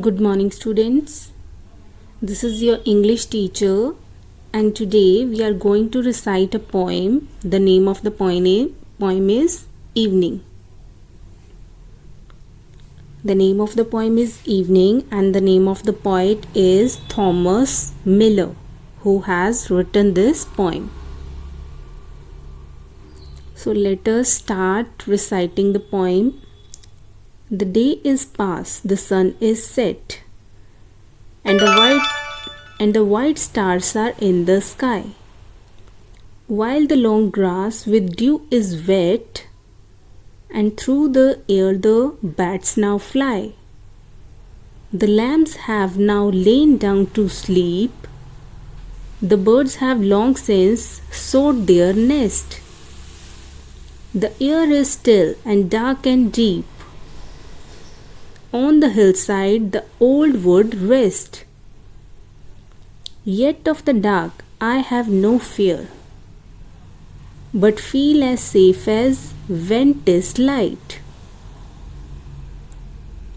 Good morning, students. This is your English teacher, and today we are going to recite a poem. The name of the poem is Evening. The name of the poem is Evening, and the name of the poet is Thomas Miller, who has written this poem. So let us start reciting the poem. The day is past, the sun is set, and the white stars are in the sky. While the long grass with dew is wet, and through the air the bats now fly. The lambs have now lain down to sleep. The birds have long since sought their nest. The air is still and dark and deep. On the hillside the old wood rests. Yet of the dark I have no fear, but feel as safe as when 'tis light.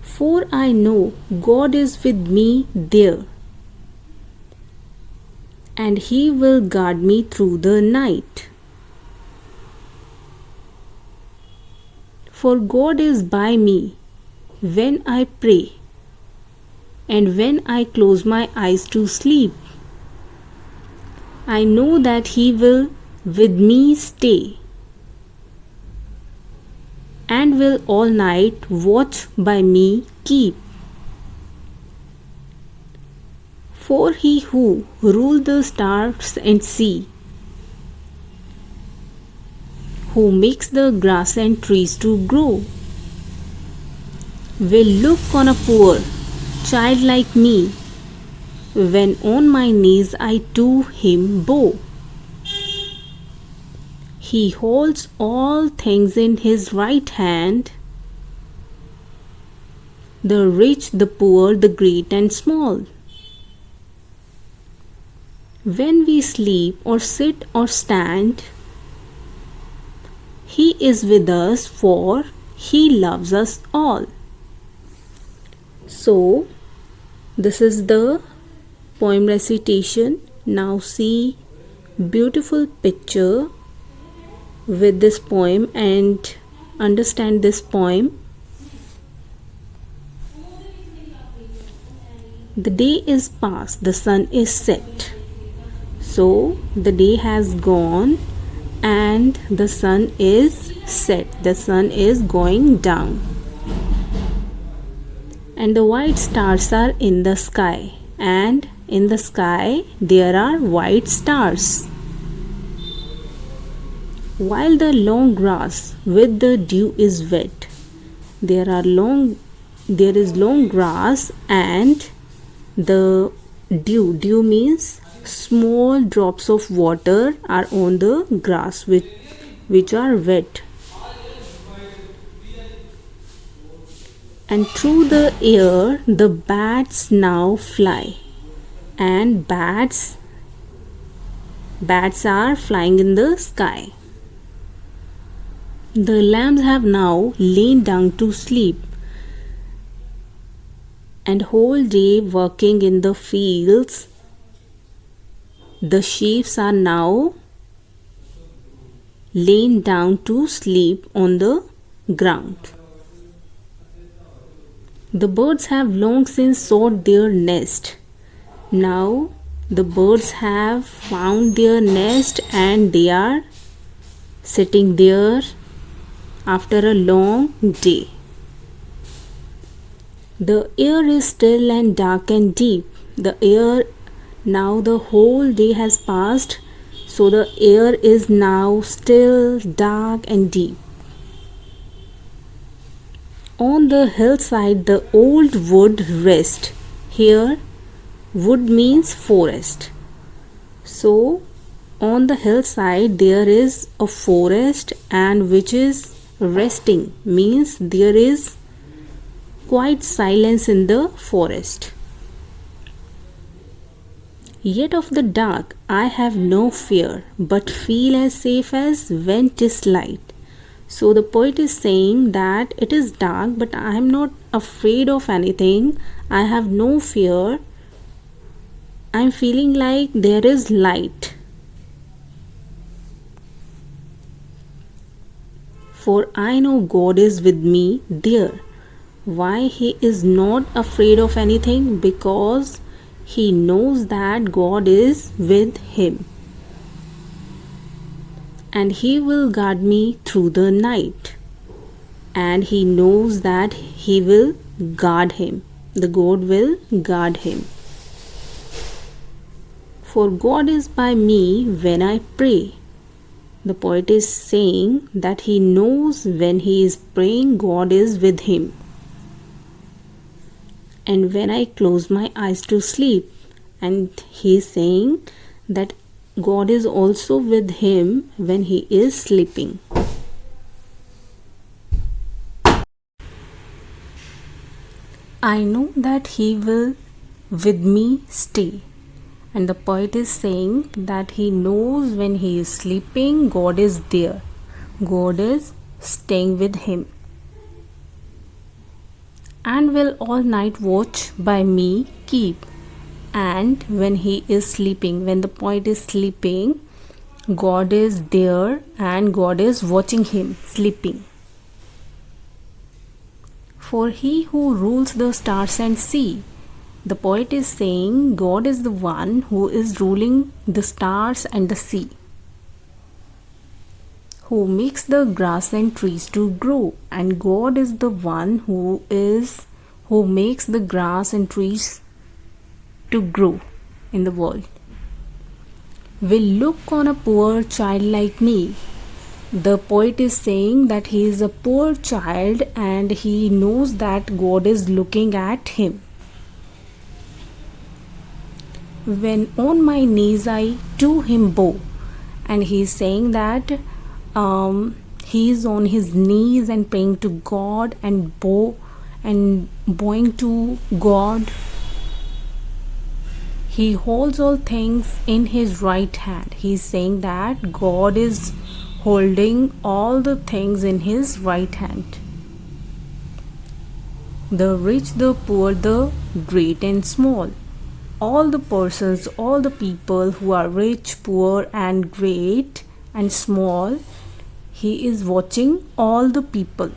For I know God is with me there, and He will guard me through the night. For God is by me when I pray, and when I close my eyes to sleep. I know that He will with me stay, and will all night watch by me keep. For He who ruled the stars and sea, who makes the grass and trees to grow, will look on a poor child like me, when on my knees I to Him bow. He holds all things in His right hand, the rich, the poor, the great and small. When we sleep or sit or stand, He is with us, for He loves us all. So, this is the poem recitation. Now see beautiful picture with this poem and understand this poem. The day is past, the sun is set. So, the day has gone and the sun is set. The sun is going down. And the white stars are in the sky, and in the sky there are white stars. While the long grass with the dew is wet, there is long grass, and the dew means small drops of water are on the grass which are wet. And through the air the bats now fly, and bats are flying in the sky. The lambs have now lain down to sleep, and whole day working in the fields. The sheep are now lain down to sleep on the ground. The birds have long since sought their nest. Now the birds have found their nest, and they are sitting there after a long day. The air is still and dark and deep. Now the whole day has passed, so the air is now still, dark and deep. On the hillside the old wood rests. Here wood means forest. So on the hillside there is a forest, and which is resting, means there is quite silence in the forest. Yet of the dark I have no fear, but feel as safe as when 'tis light. So the poet is saying that it is dark, but I am not afraid of anything. I have no fear. I am feeling like there is light. For I know God is with me there. Why he is not afraid of anything? Because he knows that God is with him. And he will guard me through the night. And he knows that he will guard him. The God will guard him. For God is by me when I pray. The poet is saying that he knows when he is praying, God is with him. And when I close my eyes to sleep, and he is saying that God is also with him when he is sleeping. I know that he will with me stay. And the poet is saying that he knows when he is sleeping, God is there. God is staying with him. And will all night watch by me keep. And when he is sleeping, when the poet is sleeping, God is there and God is watching him sleeping. For he who rules the stars and sea. The poet is saying God is the one who is ruling the stars and the sea, who makes the grass and trees to grow, and God is the one who makes the grass and trees to grow in the world. Will look on a poor child like me. The poet is saying that he is a poor child and he knows that God is looking at him. When on my knees I to him bow, and he is saying that he is on his knees and praying to God and bowing to God. He holds all things in his right hand. He is saying that God is holding all the things in his right hand. The rich, the poor, the great and small. All the persons, all the people who are rich, poor and great and small, he is watching all the people.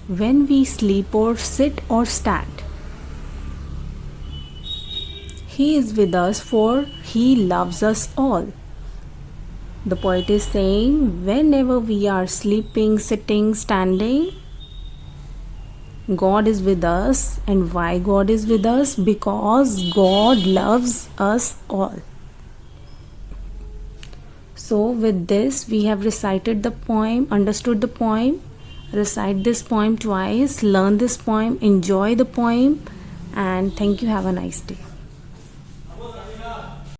When we sleep or sit or stand, he is with us, for he loves us all. The poet is saying whenever we are sleeping, sitting, standing, God is with us. And why God is with us? Because God loves us all. So with this we have recited the poem, understood the poem. Recite this poem twice, learn this poem, enjoy the poem, and thank you. Have a nice day.